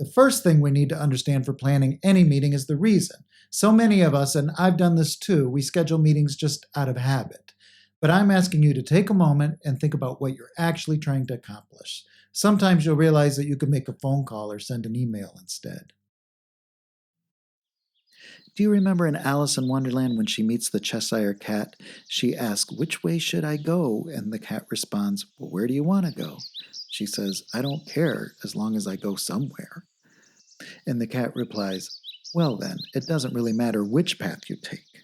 The first thing we need to understand for planning any meeting is the reason. So many of us, and I've done this too, we schedule meetings just out of habit. But I'm asking you to take a moment and think about what you're actually trying to accomplish. Sometimes you'll realize that you could make a phone call or send an email instead. Do you remember in Alice in Wonderland when she meets the Cheshire Cat? She asks, "Which way should I go?" And the cat responds, "Well, where do you want to go?" She says, "I don't care as long as I go somewhere." And the cat replies, "Well, then, it doesn't really matter which path you take."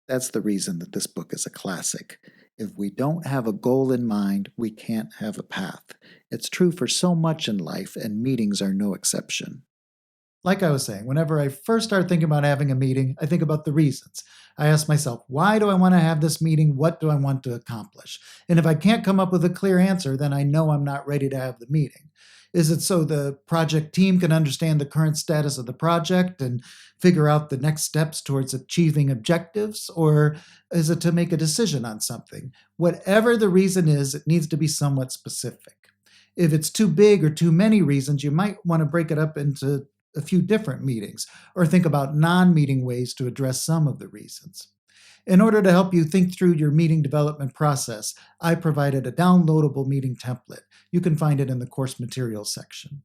That's the reason that this book is a classic. If we don't have a goal in mind, we can't have a path. It's true for so much in life, and meetings are no exception. Like I was saying, whenever I first start thinking about having a meeting, I think about the reasons. I ask myself, why do I want to have this meeting? What do I want to accomplish? And if I can't come up with a clear answer, then I know I'm not ready to have the meeting. Is it so the project team can understand the current status of the project and figure out the next steps towards achieving objectives? Or is it to make a decision on something? Whatever the reason is, it needs to be somewhat specific. If it's too big or too many reasons, you might want to break it up into a few different meetings or think about non meeting ways to address some of the reasons. In order to help you think through your meeting development process, I provided a downloadable meeting template. You can find it in the course materials section.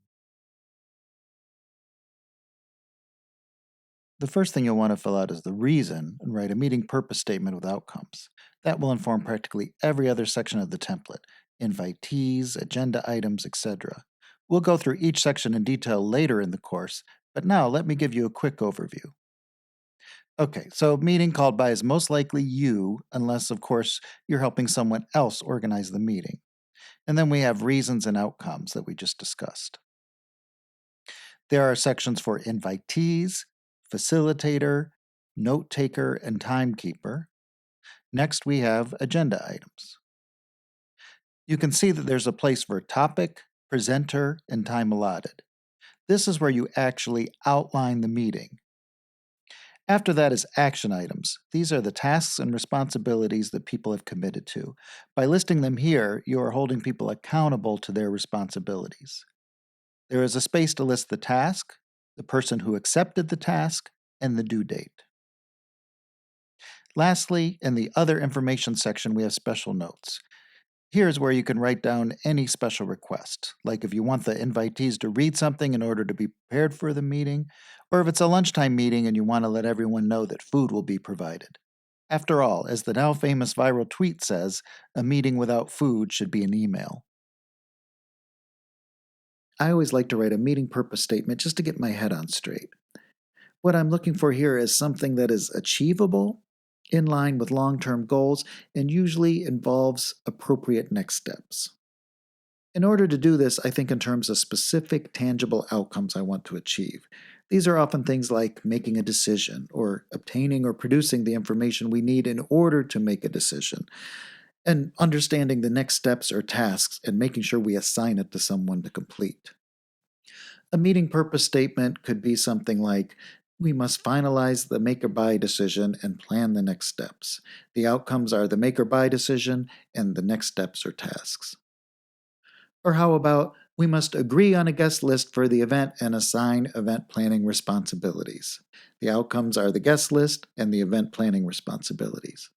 The first thing you'll want to fill out is the reason and write a meeting purpose statement with outcomes. That will inform practically every other section of the template: invitees, agenda items, etc. We'll go through each section in detail later in the course, but now let me give you a quick overview. Okay, so meeting called by is most likely you, unless, of course, you're helping someone else organize the meeting. And then we have reasons and outcomes that we just discussed. There are sections for invitees, facilitator, note taker, and timekeeper. Next, we have agenda items. You can see that there's a place for topic, presenter, and time allotted. This is where you actually outline the meeting. After that is action items. These are the tasks and responsibilities that people have committed to. By listing them here, you are holding people accountable to their responsibilities. There is a space to list the task, the person who accepted the task, and the due date. Lastly, in the other information section, we have special notes. Here's where you can write down any special request, like if you want the invitees to read something in order to be prepared for the meeting, or if it's a lunchtime meeting and you want to let everyone know that food will be provided. After all, as the now famous viral tweet says, a meeting without food should be an email. I always like to write a meeting purpose statement just to get my head on straight. What I'm looking for here is something that is achievable, in line with long-term goals, and usually involves appropriate next steps. In order to do this, I think in terms of specific, tangible outcomes I want to achieve. These are often things like making a decision, or obtaining or producing the information we need in order to make a decision, and understanding the next steps or tasks and making sure we assign it to someone to complete. A meeting purpose statement could be something like, we must finalize the make or buy decision and plan the next steps. The outcomes are the make or buy decision, and the next steps or tasks. Or how about, we must agree on a guest list for the event and assign event planning responsibilities. The outcomes are the guest list and the event planning responsibilities.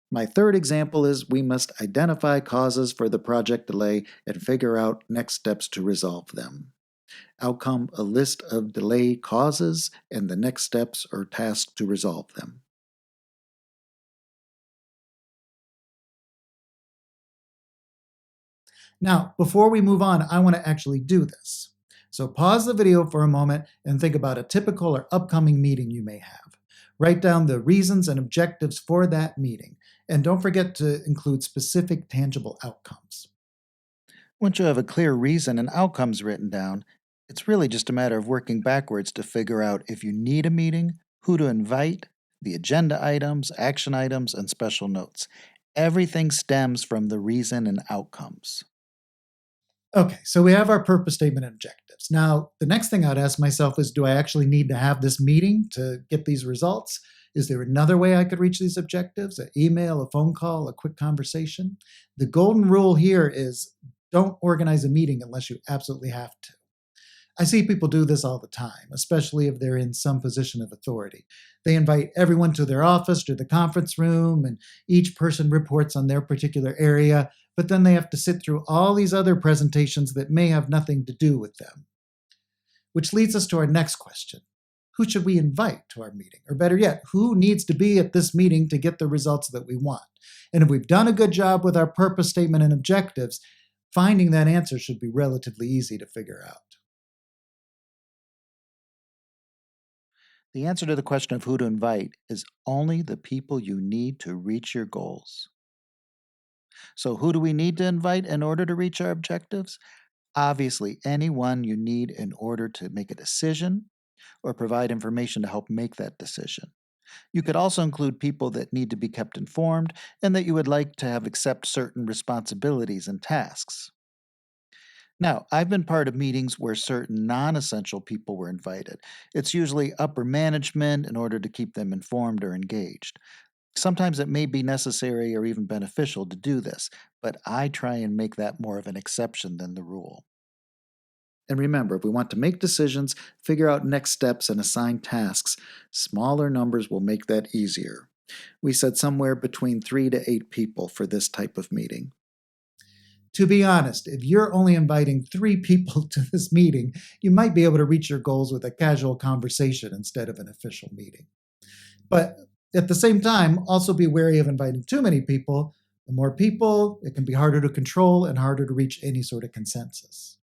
My third example is, we must identify causes for the project delay and figure out next steps to resolve them. Outcome, a list of delay causes and the next steps or tasks to resolve them. Now, before we move on, I want to actually do this. So pause the video for a moment and think about a typical or upcoming meeting you may have. Write down the reasons and objectives for that meeting, and don't forget to include specific tangible outcomes. Once you have a clear reason and outcomes written down, it's really just a matter of working backwards to figure out if you need a meeting, who to invite, the agenda items, action items, and special notes. Everything stems from the reason and outcomes. Okay, so we have our purpose statement and objectives. Now, the next thing I'd ask myself is, do I actually need to have this meeting to get these results? Is there another way I could reach these objectives? An email, a phone call, a quick conversation? The golden rule here is Don't organize a meeting unless you absolutely have to. I see people do this all the time, especially if they're in some position of authority. They invite everyone to their office, to the conference room, and each person reports on their particular area, but then they have to sit through all these other presentations that may have nothing to do with them. Which leads us to our next question. Who should we invite to our meeting? Or better yet, who needs to be at this meeting to get the results that we want? And if we've done a good job with our purpose statement and objectives, finding that answer should be relatively easy to figure out. The answer to the question of who to invite is only the people you need to reach your goals. So, who do we need to invite in order to reach our objectives? Obviously, anyone you need in order to make a decision or provide information to help make that decision. You could also include people that need to be kept informed and that you would like to have accept certain responsibilities and tasks. Now, I've been part of meetings where certain non essential people were invited. It's usually upper management in order to keep them informed or engaged. Sometimes it may be necessary or even beneficial to do this, but I try and make that more of an exception than the rule. And remember, if we want to make decisions, figure out next steps, and assign tasks, smaller numbers will make that easier. We said somewhere between 3 to 8 people for this type of meeting. To be honest, if you're only inviting 3 people to this meeting, you might be able to reach your goals with a casual conversation instead of an official meeting. But at the same time, also be wary of inviting too many people. The more people, it can be harder to control and harder to reach any sort of consensus.